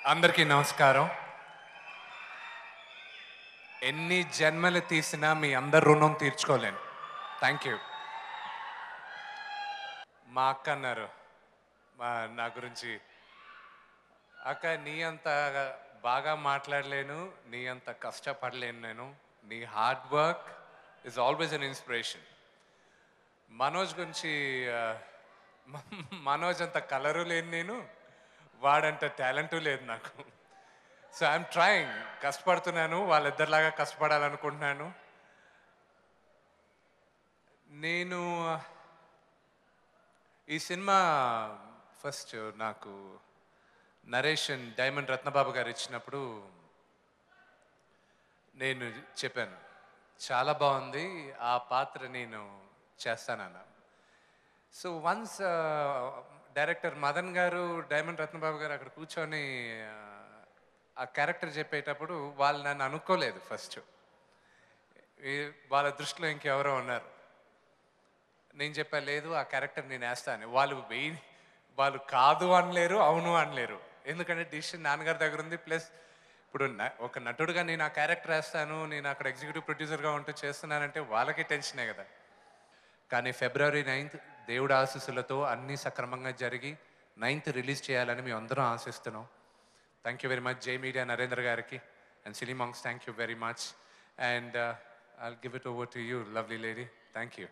అందరికీ నమస్కారం. ఎన్ని జన్మలు తీసినా మీ అందరి రుణం తీర్చుకోలేను. Thank you. మా అక్క అన్నారు నా గురించి, అక్క నీ అంత బాగా మాట్లాడలేను, నీ అంత కష్టపడలేను నేను. నీ hard work is always an inspiration. Manoj గురించి మనోజ్ అంత కలరు లేను నేను, వాడంత టాలెంటు లేదు నాకు. సో ఐఎమ్ ట్రయింగ్, కష్టపడుతున్నాను, వాళ్ళిద్దరిలాగా కష్టపడాలనుకుంటున్నాను. నేను ఈ సినిమా ఫస్ట్ నాకు నరేషన్ డైమండ్ రత్నబాబు గారు ఇచ్చినప్పుడు నేను చెప్పాను, చాలా బాగుంది, ఆ పాత్ర నేను చేస్తానన్నా. సో వన్స్ డైరెక్టర్ మదన్ గారు, డైమండ్ రత్నబాబు గారు అక్కడ కూర్చొని ఆ క్యారెక్టర్ చెప్పేటప్పుడు వాళ్ళు నన్ను అనుకోలేదు ఫస్ట్. వాళ్ళ దృష్టిలో ఇంకెవరో ఉన్నారు. నేను చెప్పా, లేదు ఆ క్యారెక్టర్ నేను వేస్తాను. వాళ్ళు కాదు అనలేరు, అవును అనలేరు. ఎందుకంటే డిసిషన్ నాన్నగారి దగ్గర ఉంది. ప్లస్ ఇప్పుడు ఒక నటుడుగా నేను ఆ క్యారెక్టర్ వేస్తాను, నేను అక్కడ ఎగ్జిక్యూటివ్ ప్రొడ్యూసర్గా ఉంటూ చేస్తున్నానంటే వాళ్ళకి టెన్షనే కదా. కానీ ఫిబ్రవరి 9th దేవుడి ఆశీస్సులతో అన్నీ సక్రమంగా జరిగి 9th రిలీజ్ చేయాలని మేము అందరం ఆశిస్తున్నాం. థ్యాంక్ యూ వెరీ మచ్ జై మీడియా నరేంద్ర గారికి and cine monks, thank you very much. And I'll give it over to you lovely lady. Thank you.